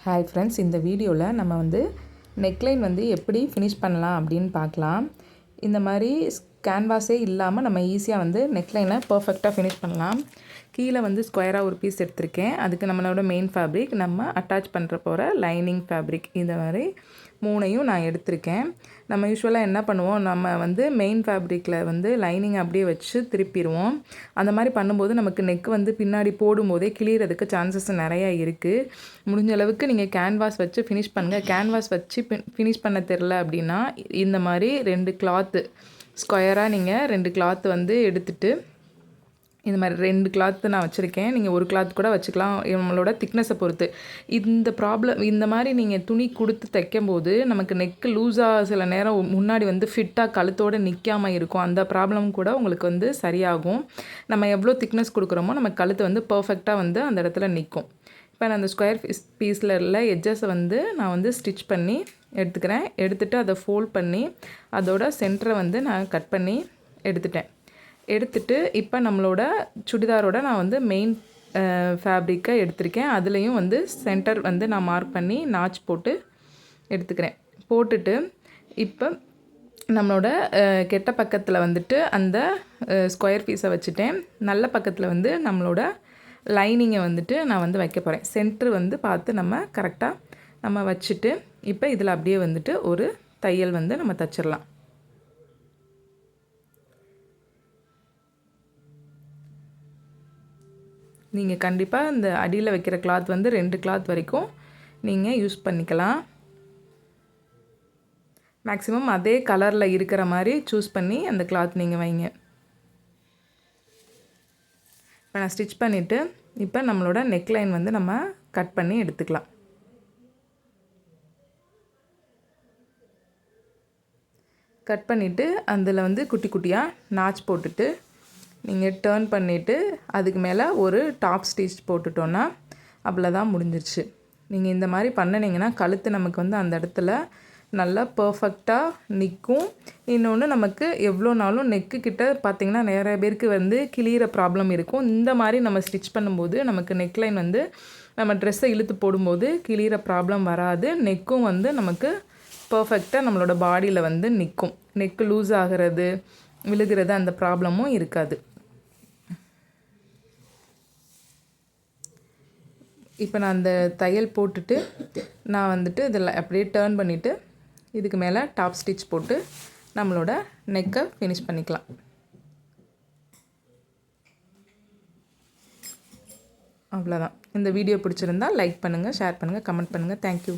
Hi friends, இந்த வீடியோவில் நம்ம நெக்லைன் எப்படி ஃபினிஷ் பண்ணலாம் அப்படின்னு பார்க்கலாம். இந்த மாதிரி கேன்வாஸே இல்லாமல் நம்ம ஈஸியாக நெக்லைனை பர்ஃபெக்டாக ஃபினிஷ் பண்ணலாம். கீழே ஸ்கொயராக ஒரு பீஸ் எடுத்திருக்கேன். அதுக்கு நம்மளோட மெயின் ஃபேப்ரிக், நம்ம அட்டாச் பண்ணுற போகிற லைனிங் ஃபேப்ரிக், இந்த மாதிரி மூணையும் நான் எடுத்திருக்கேன். நம்ம யூஸ்வலாக என்ன பண்ணுவோம், நம்ம மெயின் ஃபேப்ரிக்கில் லைனிங் அப்படியே வச்சு திருப்பிடுவோம். அந்த மாதிரி பண்ணும்போது நமக்கு நெக் பின்னாடி போடும்போதே கிளியறதுக்கு சான்சஸ் நிறையா இருக்குது. முடிஞ்ச அளவுக்கு நீங்கள் கேன்வாஸ் வச்சு ஃபினிஷ் பண்ணுங்கள். கேன்வாஸ் வச்சு ஃபினிஷ் பண்ண தெரில அப்படின்னா இந்த மாதிரி 2 கிளாத்து ஸ்கொயராக நீங்கள் 2 கிளாத்து எடுத்துகிட்டு, இந்த மாதிரி 2 கிளாத்து நான் வச்சுருக்கேன். நீங்கள் ஒரு கிளாத் கூட வச்சுக்கலாம், நம்மளோட திக்னஸை பொறுத்து. இந்த மாதிரி நீங்கள் துணி கொடுத்து தைக்கும்போது நமக்கு நெக்கு லூஸாக சில நேரம் முன்னாடி ஃபிட்டாக கழுத்தோடு நிற்காமல் இருக்கும். அந்த ப்ராப்ளம் கூட உங்களுக்கு சரியாகும். நம்ம எவ்வளோ திக்னஸ் கொடுக்குறோமோ நம்ம கழுத்து பர்ஃபெக்டாக அந்த இடத்துல நிற்கும். இப்போ நான் அந்த ஸ்கொயர் பீஸில் உள்ள எட்ஜஸை நான் ஸ்டிச் பண்ணி எடுத்துக்கிறேன். எடுத்துகிட்டு அதை ஃபோல்ட் பண்ணி அதோட சென்டரை நான் கட் பண்ணி எடுத்துட்டு இப்போ நம்மளோட சுடிதாரோட நான் மெயின் ஃபேப்ரிக்கை எடுத்திருக்கேன். அதுலேயும் சென்டர் நான் மார்க் பண்ணி நாச் போட்டு எடுத்துக்கிறேன். போட்டுட்டு இப்போ நம்மளோட கெட்ட பக்கத்தில் அந்த ஸ்கொயர் பீஸை வச்சுட்டேன். நல்ல பக்கத்தில் நம்மளோட லைனிங்கை நான் வைக்க போகிறேன். சென்ட்ரு பார்த்து நம்ம கரெக்டாக நம்ம வச்சுட்டு இப்போ இதில் அப்படியே ஒரு தையல் நம்ம தைச்சிடலாம். நீங்கள் கண்டிப்பாக இந்த அடியில் வைக்கிற கிளாத் 2 கிளாத் வரைக்கும் நீங்கள் யூஸ் பண்ணிக்கலாம். மேக்ஸிமம் அதே கலரில் இருக்கிற மாதிரி சூஸ் பண்ணி அந்த கிளாத் நீங்கள் வைங்க. இப்போ நான் ஸ்டிச் பண்ணிவிட்டு இப்போ நம்மளோட நெக்லைன் நம்ம கட் பண்ணி எடுத்துக்கலாம். கட் பண்ணிவிட்டு அதில் குட்டி குட்டியாக நாச் போட்டுட்டு நீங்கள் டர்ன் பண்ணிவிட்டு அதுக்கு மேலே ஒரு டாப் ஸ்டிச் போட்டுட்டோன்னா அவ்வளோதான், முடிஞ்சிருச்சு. நீங்கள் இந்த மாதிரி பண்ணினீங்கன்னா கழுத்து நமக்கு அந்த இடத்துல நல்லா பர்ஃபெக்டாக நிற்கும். இன்னொன்று நமக்கு எவ்வளோ நாளும் நெக்கு கிட்ட பார்த்திங்கன்னா நிறைய பேருக்கு கிளியிற ப்ராப்ளம் இருக்கும். இந்த மாதிரி நம்ம ஸ்டிச் பண்ணும்போது நமக்கு நெக்லைன் நம்ம ட்ரெஸ்ஸை இழுத்து போடும்போது கிளியிற ப்ராப்ளம் வராது. நெக்கும் நமக்கு பர்ஃபெக்டாக நம்மளோட பாடியில் நிற்கும். நெக்கு லூஸ் ஆகிறது, விழுகிறது, அந்த ப்ராப்ளமும் இருக்காது. இப்போ நான் அந்த தையல் போட்டுட்டு நான் இதில் அப்படியே டர்ன் பண்ணிவிட்டு இதுக்கு மேலே டாப் ஸ்டிச் போட்டு நம்மளோட நெக்கை ஃபினிஷ் பண்ணிக்கலாம். அவ்வளோதான். இந்த வீடியோ பிடிச்சிருந்தால் லைக் பண்ணுங்கள், ஷேர் பண்ணுங்கள், கமெண்ட் பண்ணுங்கள். தேங்க்யூ.